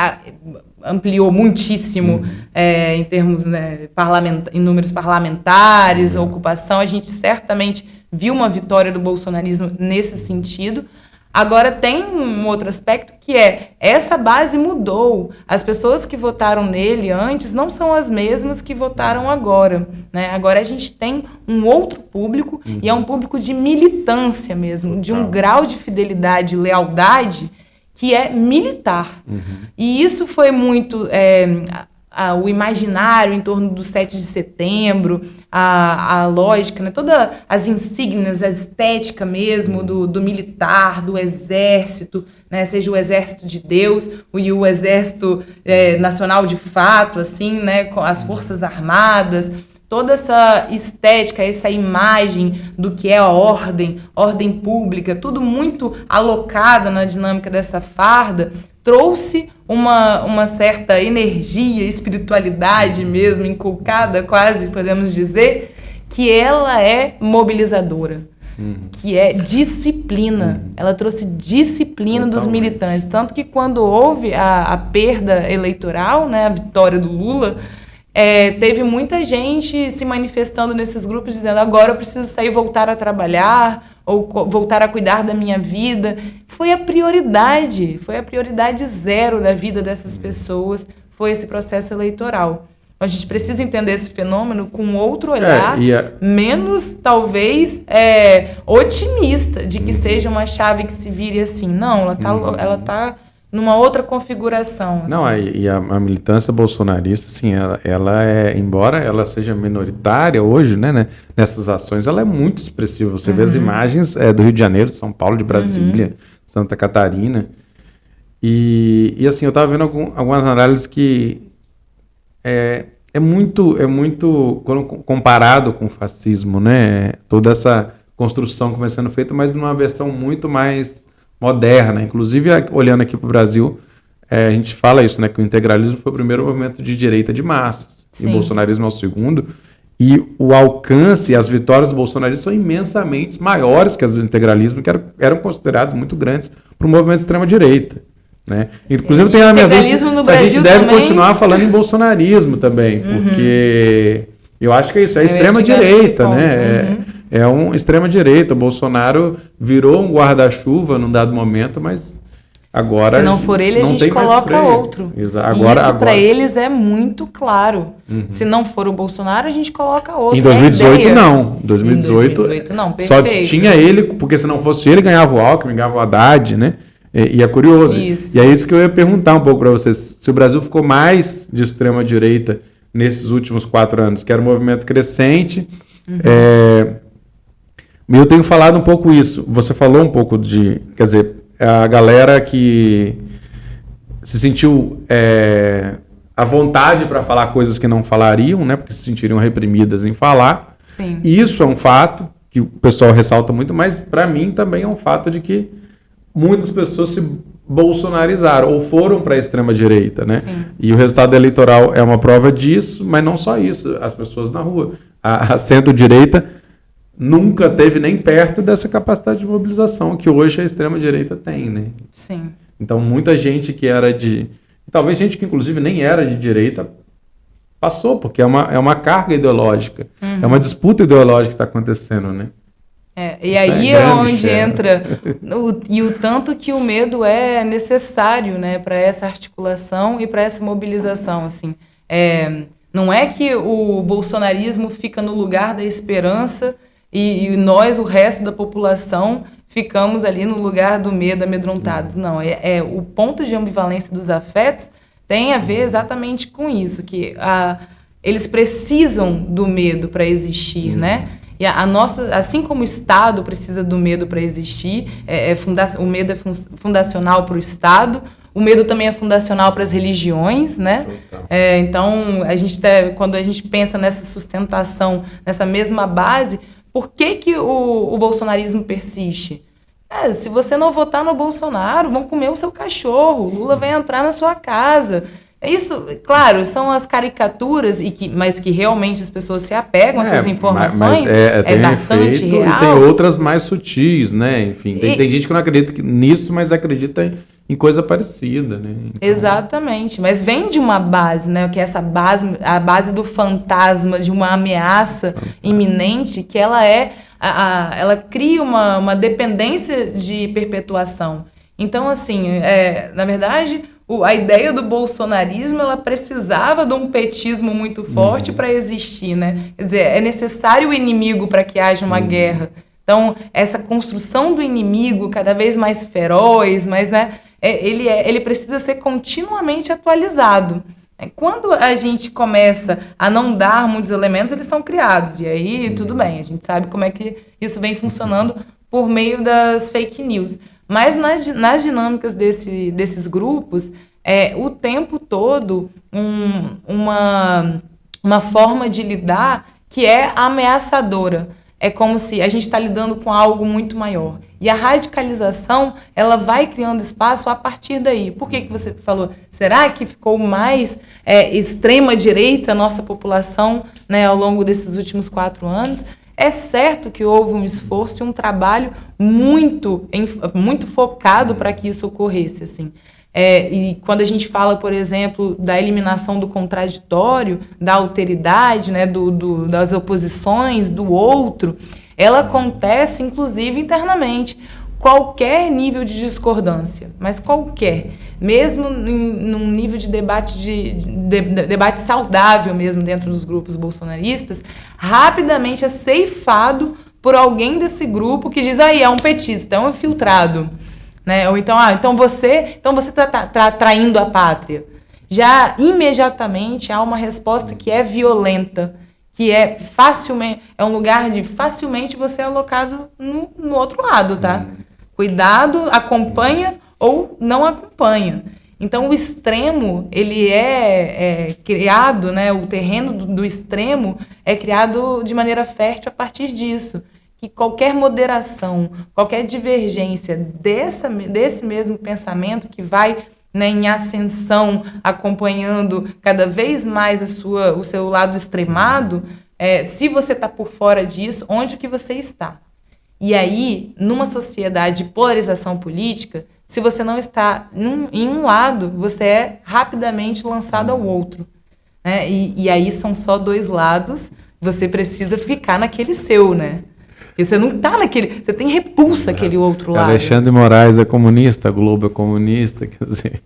ampliou muitíssimo em termos, né, em números parlamentares, ocupação. A gente certamente viu uma vitória do bolsonarismo nesse sentido. Agora, tem um outro aspecto que essa base mudou. As pessoas que votaram nele antes não são as mesmas que votaram agora, né? Agora a gente tem um outro público, e é um público de militância mesmo, de um grau de fidelidade e lealdade que é militar. E isso foi muito... o imaginário em torno do 7 de setembro, a lógica, né? Todas as insígnias, a estética mesmo do militar, do exército, né? Seja o exército de Deus e o exército nacional de fato, assim, né? Com as forças armadas, toda essa estética, essa imagem do que é a ordem pública, tudo muito alocado na dinâmica dessa farda, trouxe uma certa energia, espiritualidade mesmo, inculcada, quase podemos dizer, que ela é mobilizadora, que é disciplina. Ela trouxe disciplina dos militantes. Tanto que quando houve a perda eleitoral, né, a vitória do Lula, teve muita gente se manifestando nesses grupos, dizendo: agora eu preciso sair e voltar a trabalhar, ou voltar a cuidar da minha vida. Foi a prioridade zero da vida dessas pessoas, foi esse processo eleitoral. A gente precisa entender esse fenômeno com outro olhar, menos, talvez, otimista, de que seja uma chave que se vire assim. Não, ela tá numa outra configuração. Assim. Não, e a militância bolsonarista, assim, ela embora ela seja minoritária hoje, né, nessas ações, ela é muito expressiva. Você vê as imagens do Rio de Janeiro, de São Paulo, de Brasília, Santa Catarina. E assim, eu estava vendo algumas análises que é muito comparado com o fascismo, né? Toda essa construção que vai sendo feita, mas numa versão muito mais moderna. Inclusive, olhando aqui para o Brasil, a gente fala isso, né? Que o integralismo foi o primeiro movimento de direita de massas. Sim. E o bolsonarismo é o segundo. E o alcance e as vitórias do bolsonarismo são imensamente maiores que as do integralismo, que eram consideradas muito grandes para o movimento de extrema-direita. Né? Inclusive, tem a minha dúvida se a gente deve continuar falando em bolsonarismo também, porque eu acho que é isso, é extrema-direita, né? É um extrema-direita. O Bolsonaro virou um guarda-chuva num dado momento, mas agora... Se não for ele, a gente coloca outro. Agora, isso para eles é muito claro. Se não for o Bolsonaro, a gente coloca outro. Em 2018, não. Em 2018 não, só perfeito. tinha ele, porque se não fosse ele, ganhava o Alckmin, ganhava o Haddad, né? E é curioso. Isso. E é isso que eu ia perguntar um pouco para vocês. Se o Brasil ficou mais de extrema-direita nesses últimos 4 anos, que era um movimento crescente. Eu tenho falado um pouco isso. Você falou um pouco quer dizer, a galera que se sentiu à vontade para falar coisas que não falariam, né? Porque se sentiriam reprimidas em falar. Sim. E isso é um fato que o pessoal ressalta muito, mas para mim também é um fato de que muitas pessoas se bolsonarizaram ou foram para a extrema-direita, né? Sim. E o resultado eleitoral é uma prova disso, mas não só isso. As pessoas na rua. A centro-direita nunca teve nem perto dessa capacidade de mobilização que hoje a extrema-direita tem, né? Sim. Então, muita gente que era talvez gente que inclusive nem era de direita, passou, porque é uma carga ideológica. É uma disputa ideológica que está acontecendo, né? E aí é onde entra o tanto que o medo é necessário, né, para essa articulação e para essa mobilização. Assim. Não é que o bolsonarismo fica no lugar da esperança e nós, o resto da população, ficamos ali no lugar do medo, amedrontados. Não, o ponto de ambivalência dos afetos tem a ver exatamente com isso, que eles precisam do medo para existir, né? E assim como o Estado precisa do medo para existir, o medo é fundacional para o Estado, o medo também é fundacional para as religiões, né? Então, quando a gente pensa nessa sustentação, nessa mesma base, por que o bolsonarismo persiste? Se você não votar no Bolsonaro, vão comer o seu cachorro, Lula vai entrar na sua casa. Isso, claro, são as caricaturas, mas que realmente as pessoas se apegam a essas informações, tem bastante efeito, real. E tem outras mais sutis, né? Enfim, tem gente que não acredita nisso, mas acredita em coisa parecida, né? Então... Exatamente, mas vem de uma base, né? Que é essa base, a base do fantasma, de uma ameaça iminente, que ela cria uma dependência de perpetuação. Então, assim, na verdade, a ideia do bolsonarismo, ela precisava de um petismo muito forte para existir, né? Quer dizer, é necessário o inimigo para que haja uma guerra. Então, essa construção do inimigo cada vez mais feroz, mas, né, ele precisa ser continuamente atualizado. Quando a gente começa a não dar muitos elementos, eles são criados. E aí, tudo bem, a gente sabe como é que isso vem funcionando por meio das fake news. Mas nas dinâmicas desses grupos, o tempo todo uma forma de lidar que é ameaçadora. É como se a gente está lidando com algo muito maior. E a radicalização, ela vai criando espaço a partir daí. Por que você falou? Será que ficou mais extrema-direita a nossa população, né, ao longo desses últimos 4 anos? É certo que houve um esforço e um trabalho muito focado para que isso ocorresse, assim. E quando a gente fala, por exemplo, da eliminação do contraditório, da alteridade, né, das oposições, do outro, ela acontece, inclusive, internamente. Qualquer nível de discordância, mas qualquer, mesmo num nível de debate saudável mesmo dentro dos grupos bolsonaristas, rapidamente é ceifado por alguém desse grupo que diz, é um petista, é um infiltrado. Né? Ou então você está traindo a pátria. Já imediatamente há uma resposta que é violenta, que é um lugar de facilmente você é alocado no outro lado, tá? Cuidado, acompanha ou não acompanha. Então o extremo, ele é criado, né? O terreno do extremo é criado de maneira fértil a partir disso. Que qualquer moderação, qualquer divergência desse mesmo pensamento que vai, né, em ascensão, acompanhando cada vez mais o seu lado extremado, se você está por fora disso, onde que você está? E aí, numa sociedade de polarização política, se você não está em um lado, você é rapidamente lançado ao outro. Né? E aí são só 2 lados, você precisa ficar naquele seu, né? Porque você não tá naquele... Você tem repulsa aquele outro lado. Alexandre Moraes é comunista, a Globo é comunista, quer dizer...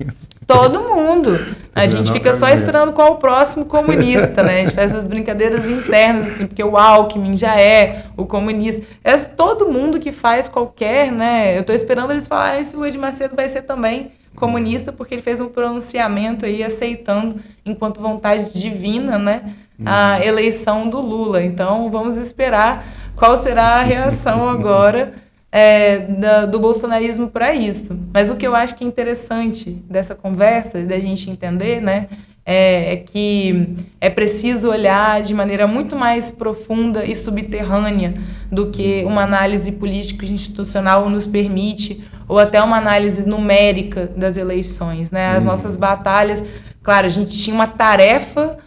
Todo mundo. A gente fica só esperando qual o próximo comunista, né? A gente faz essas brincadeiras internas, assim, porque o Alckmin já é o comunista. Todo mundo que faz qualquer, né? Eu tô esperando eles falarem se o Edir Macedo vai ser também comunista, porque ele fez um pronunciamento aí aceitando, enquanto vontade divina, né? A eleição do Lula. Então, vamos esperar qual será a reação agora do bolsonarismo para isso. Mas o que eu acho que é interessante dessa conversa, da gente entender, né, é que é preciso olhar de maneira muito mais profunda e subterrânea do que uma análise político-institucional nos permite, ou até uma análise numérica das eleições. Né? As nossas batalhas, claro, a gente tinha uma tarefa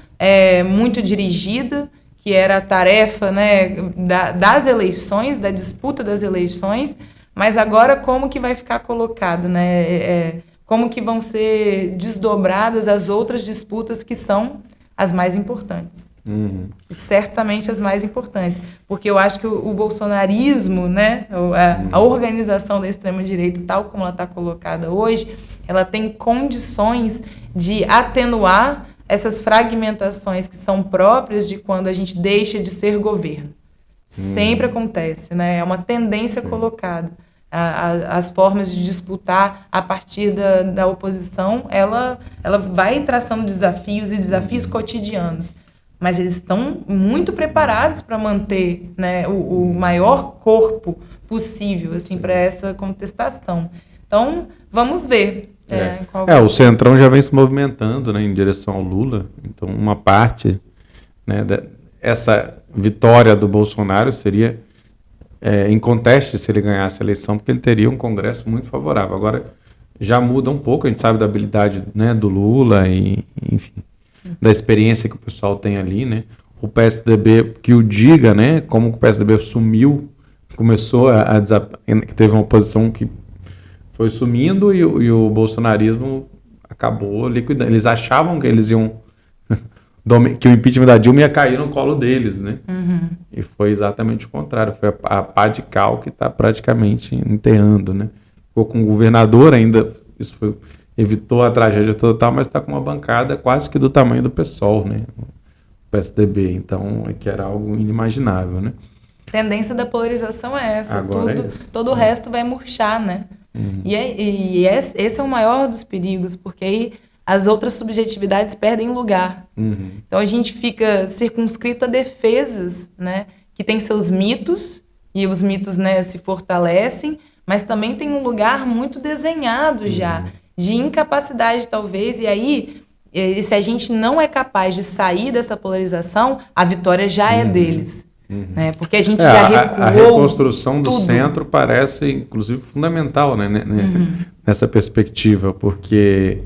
muito dirigida, que era a tarefa, né, das eleições, da disputa das eleições, mas agora como que vai ficar colocado, né? Como que vão ser desdobradas as outras disputas que são as mais importantes. Certamente as mais importantes, porque eu acho que o bolsonarismo, né, a organização da extrema-direita, tal como ela está colocada hoje, ela tem condições de atenuar essas fragmentações que são próprias de quando a gente deixa de ser governo. Sempre acontece, né? É uma tendência colocada. As formas de disputar a partir da oposição, ela vai traçando desafios e desafios cotidianos. Mas eles estão muito preparados para manter, né, o maior corpo possível assim, para essa contestação. Então, vamos ver. O Centrão já vem se movimentando, né, em direção ao Lula. Então, uma parte, né, essa vitória do Bolsonaro seria inconteste se ele ganhasse a eleição, porque ele teria um Congresso muito favorável. Agora, já muda um pouco, a gente sabe da habilidade, né, do Lula e, enfim, da experiência que o pessoal tem ali, né? O PSDB, que o diga, né, como o PSDB sumiu, começou que teve uma oposição que foi sumindo e o bolsonarismo acabou liquidando. Eles achavam que eles iam que o impeachment da Dilma ia cair no colo deles, né? E foi exatamente o contrário. Foi a pá de cal que está praticamente enterrando, né? Ficou com o governador ainda, evitou a tragédia total, mas está com uma bancada quase que do tamanho do PSOL, né? O PSDB, então, que era algo inimaginável, né? A tendência da polarização é essa. Agora todo o resto vai murchar, né? Esse é o maior dos perigos, porque aí as outras subjetividades perdem lugar. Então a gente fica circunscrito a defesas, né, que tem seus mitos, e os mitos, né, se fortalecem, mas também tem um lugar muito desenhado já, de incapacidade talvez, e aí, se a gente não é capaz de sair dessa polarização, a vitória já é deles. Né? Porque a gente já recuou. A reconstrução do tudo. centro parece, inclusive, fundamental, né, nessa perspectiva, porque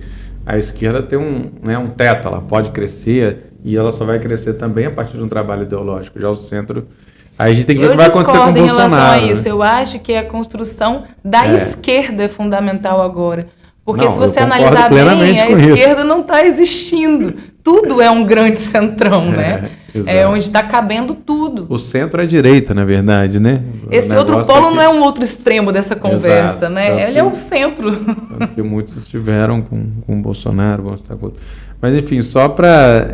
a esquerda tem um teto, ela pode crescer e ela só vai crescer também a partir de um trabalho ideológico. Já o centro... Aí a gente tem que ver o que vai acontecer com o Bolsonaro. Eu discordo em relação a isso. Eu acho que a construção da esquerda é fundamental agora. Porque se você analisar bem, a esquerda não está existindo. Tudo é um grande centrão, né? É onde está cabendo tudo. O centro é a direita, na verdade, né? Esse outro polo não é um outro extremo dessa conversa, né? Ele é o centro. Porque muitos estiveram com o Bolsonaro, vão estar com... Mas, enfim, só para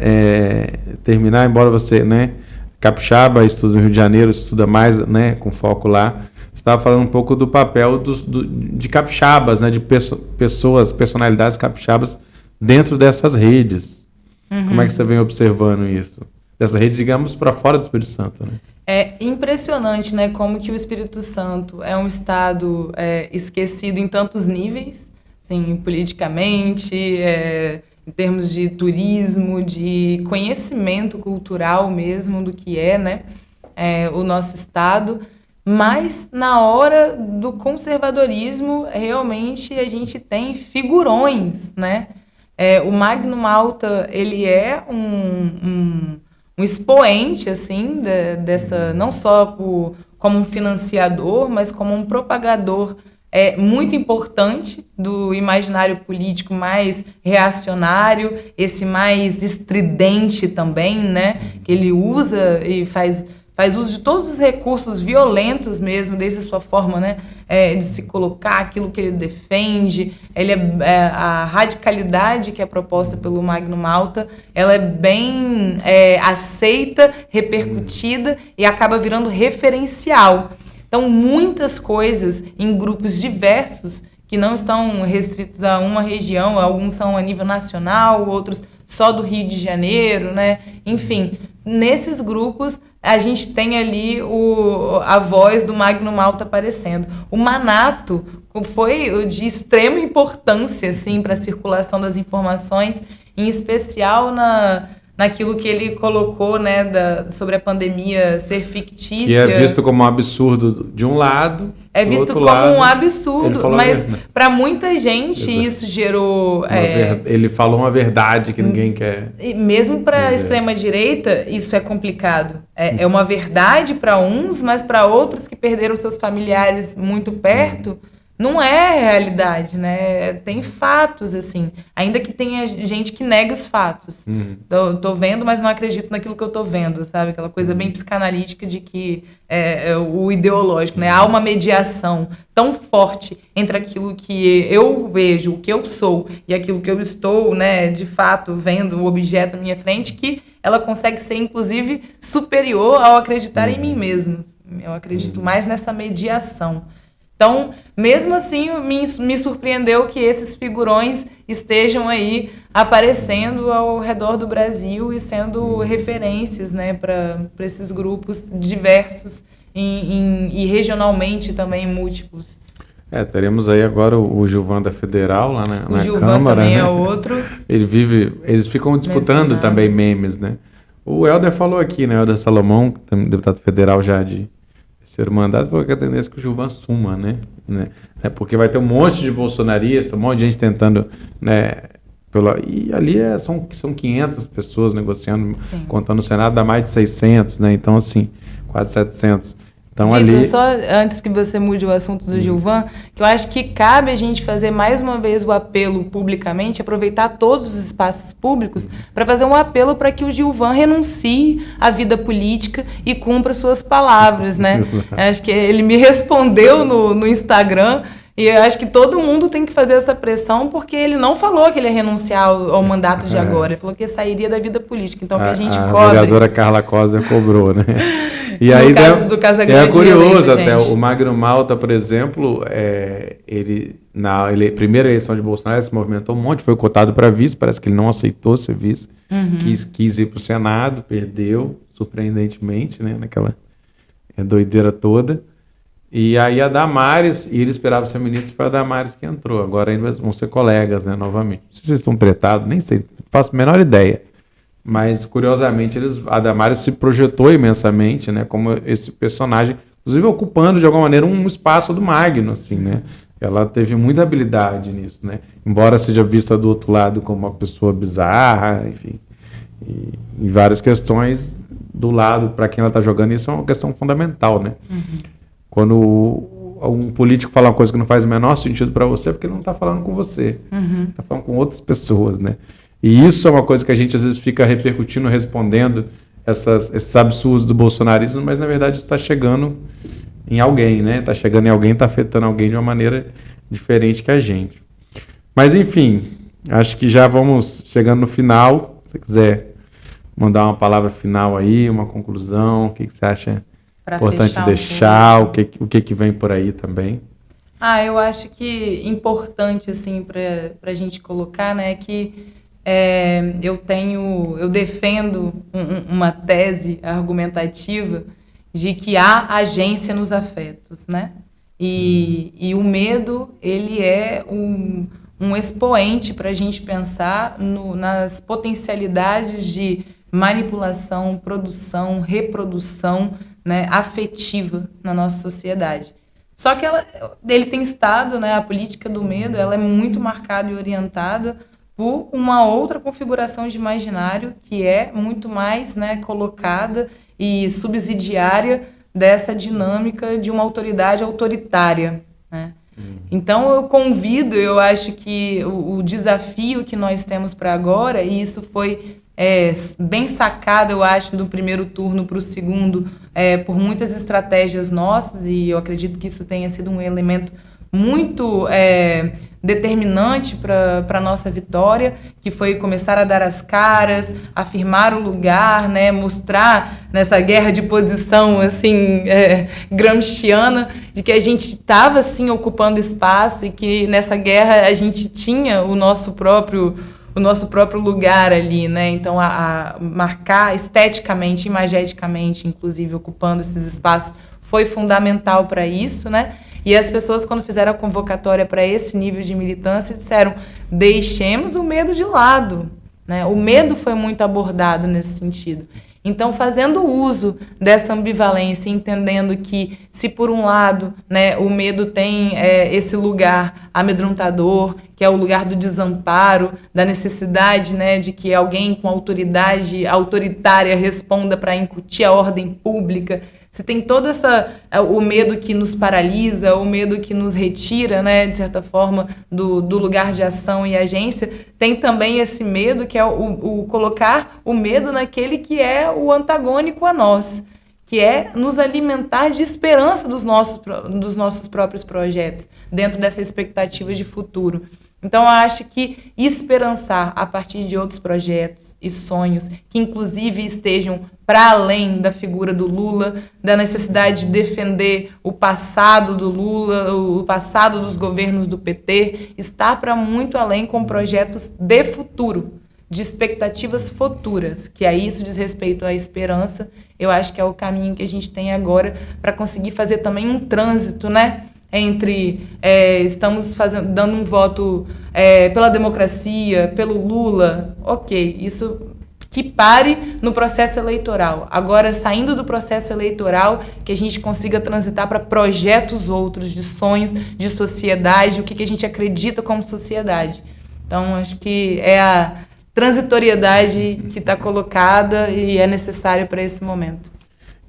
terminar, embora você, né, capixaba, estuda no Rio de Janeiro, estuda mais, né, com foco lá, você estava falando um pouco do papel de capixabas, né, de pessoas, personalidades capixabas dentro dessas redes. Como é que você vem observando isso? Dessas redes, digamos, para fora do Espírito Santo, né? É impressionante, né, como que o Espírito Santo é um estado esquecido em tantos níveis, assim, politicamente, em termos de turismo, de conhecimento cultural mesmo do que né, o nosso estado. Mas, na hora do conservadorismo, realmente a gente tem figurões, né? O Magno Malta, ele é um expoente, assim, dessa, não só como um financiador, mas como um propagador muito importante do imaginário político mais reacionário, esse mais estridente também, né? Que ele usa e faz uso de todos os recursos violentos mesmo, desde a sua forma, né, de se colocar, aquilo que ele defende. A radicalidade que é proposta pelo Magno Malta, ela é bem aceita, repercutida e acaba virando referencial. Então, muitas coisas em grupos diversos, que não estão restritos a uma região, alguns são a nível nacional, outros só do Rio de Janeiro, né? Enfim, nesses grupos a gente tem ali a voz do Magno Malta aparecendo. O Manato foi de extrema importância, assim, para a circulação das informações, em especial naquilo que ele colocou, né, sobre a pandemia ser fictícia. Que é visto como um absurdo de um lado. É visto como um absurdo, mas para muita gente isso gerou... Ele falou uma verdade que ninguém quer. E mesmo para a extrema-direita, isso é complicado. É uma verdade para uns, mas para outros que perderam seus familiares muito perto... Não é realidade, né? Tem fatos, assim. Ainda que tenha gente que negue os fatos. Tô vendo, mas não acredito naquilo que eu tô vendo, sabe? Aquela coisa bem psicanalítica de que é o ideológico, né? Há uma mediação tão forte entre aquilo que eu vejo, o que eu sou, e aquilo que eu estou, né, de fato, vendo o objeto à minha frente, que ela consegue ser, inclusive, superior ao acreditar em mim mesmo. Eu acredito mais nessa mediação. Então, mesmo assim, me surpreendeu que esses figurões estejam aí aparecendo ao redor do Brasil e sendo referências, né, para esses grupos diversos e regionalmente também múltiplos. Teremos aí agora o Gilvan da Federal lá na Câmara. O Gilvan também é outro. Eles ficam disputando também memes, né? O Helder falou aqui, né? O Helder Salomão, deputado federal já de ser mandato, foi que a tendência é que o Gilvan suma, né? Porque vai ter um monte de bolsonaristas, um monte de gente tentando, né? E ali são 500 pessoas negociando, sim, contando no Senado, dá mais de 600, né? Então, assim, quase 700. Então, Vitor, ali... só antes que você mude o assunto do Gilvan, que eu acho que cabe a gente fazer mais uma vez o apelo publicamente, aproveitar todos os espaços públicos para fazer um apelo para que o Gilvan renuncie à vida política e cumpra suas palavras, né? Acho que ele me respondeu no Instagram. E eu acho que todo mundo tem que fazer essa pressão, porque ele não falou que ele ia renunciar ao mandato de agora. Ele falou que sairia da vida política. Então, que a gente cobre... A vereadora Carla Cosa cobrou, né? E aí do Casagrande, é curioso até. O Magno Malta, por exemplo, ele na primeira eleição de Bolsonaro, se movimentou um monte, foi cotado para vice, parece que ele não aceitou ser vice. Quis ir para o Senado, perdeu, surpreendentemente, né? Naquela doideira toda. E aí a Damares, e ele esperava ser ministro, foi a Damares que entrou. Agora eles vão ser colegas, né, novamente. Não sei se vocês estão tretados, nem sei, faço a menor ideia. Mas, curiosamente, a Damares se projetou imensamente, né, como esse personagem, inclusive ocupando, de alguma maneira, um espaço do Magno, assim, né. Ela teve muita habilidade nisso, né. Embora seja vista do outro lado como uma pessoa bizarra, enfim. E várias questões do lado, para quem ela está jogando, isso é uma questão fundamental, né. Quando um político fala uma coisa que não faz o menor sentido para você, é porque ele não está falando com você. Está falando com outras pessoas, né? E isso é uma coisa que a gente às vezes fica repercutindo, respondendo esses absurdos do bolsonarismo, mas na verdade está chegando em alguém, né? Está chegando em alguém, está afetando alguém de uma maneira diferente que a gente. Mas enfim, acho que já vamos chegando no final. Se você quiser mandar uma palavra final aí, uma conclusão, o que você acha importante deixar, o que vem por aí também? Eu acho que importante, assim, para a gente colocar, né, que eu defendo uma tese argumentativa de que há agência nos afetos, né? E o medo, ele é um expoente para a gente pensar nas potencialidades de manipulação, produção, reprodução, né, afetiva na nossa sociedade. Só que ele tem estado, né, a política do medo, ela é muito marcada e orientada por uma outra configuração de imaginário que é muito mais, né, colocada e subsidiária dessa dinâmica de uma autoridade autoritária, né? Então eu acho que o desafio que nós temos para agora, e isso foi bem sacado, eu acho, do primeiro turno para o segundo, por muitas estratégias nossas, e eu acredito que isso tenha sido um elemento muito determinante para a nossa vitória, que foi começar a dar as caras, afirmar o lugar, né, mostrar nessa guerra de posição assim, gramsciana, de que a gente estava assim, ocupando espaço e que nessa guerra a gente tinha o nosso próprio lugar ali, né? Então, a marcar esteticamente, imageticamente, inclusive, ocupando esses espaços, foi fundamental para isso, né? E as pessoas, quando fizeram a convocatória para esse nível de militância, disseram, deixemos o medo de lado, né? O medo foi muito abordado nesse sentido. Então, fazendo uso dessa ambivalência, entendendo que, se por um lado, né, o medo tem esse lugar amedrontador, que é o lugar do desamparo, da necessidade, né, de que alguém com autoridade autoritária responda para incutir a ordem pública, se tem todo o medo que nos paralisa, o medo que nos retira, né, de certa forma, do lugar de ação e agência, tem também esse medo que é o colocar o medo naquele que é o antagônico a nós, que é nos alimentar de esperança dos nossos próprios projetos, dentro dessa expectativa de futuro. Então, eu acho que esperançar a partir de outros projetos e sonhos, que inclusive estejam para além da figura do Lula, da necessidade de defender o passado do Lula, o passado dos governos do PT, está para muito além com projetos de futuro, de expectativas futuras, que aí isso diz respeito à esperança. Eu acho que é o caminho que a gente tem agora para conseguir fazer também um trânsito, né? Entre estamos dando um voto pela democracia, pelo Lula, ok, isso que pare no processo eleitoral. Agora, saindo do processo eleitoral, que a gente consiga transitar para projetos outros, de sonhos, de sociedade, o que a gente acredita como sociedade. Então, acho que é a transitoriedade que está colocada e é necessária para esse momento.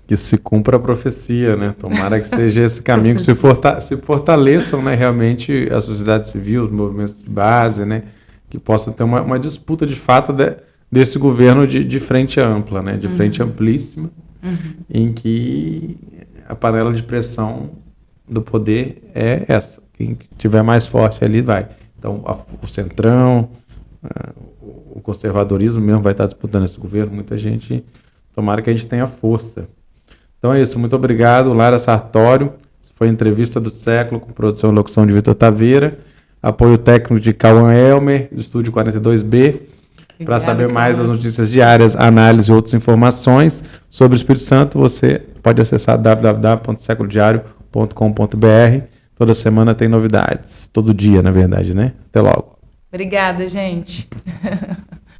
Que se cumpra a profecia, né? Tomara que seja esse caminho, que se fortaleçam, né, realmente a sociedade civil, os movimentos de base, né? Que possa ter uma disputa de fato desse governo de frente ampla, né? De frente amplíssima, em que a panela de pressão do poder é essa. Quem tiver mais forte ali vai. Então, o centrão, o conservadorismo mesmo vai estar disputando esse governo. Muita gente, tomara que a gente tenha força. Então é isso, muito obrigado, Lara Sartório. Essa foi a entrevista do século, com produção e locução de Vitor Taveira. Apoio técnico de Cauã Elmer, do Estúdio 42B. Para saber mais das notícias diárias, análise e outras informações sobre o Espírito Santo, você pode acessar www.seculodiario.com.br. Toda semana tem novidades. Todo dia, na verdade, né? Até logo. Obrigada, gente.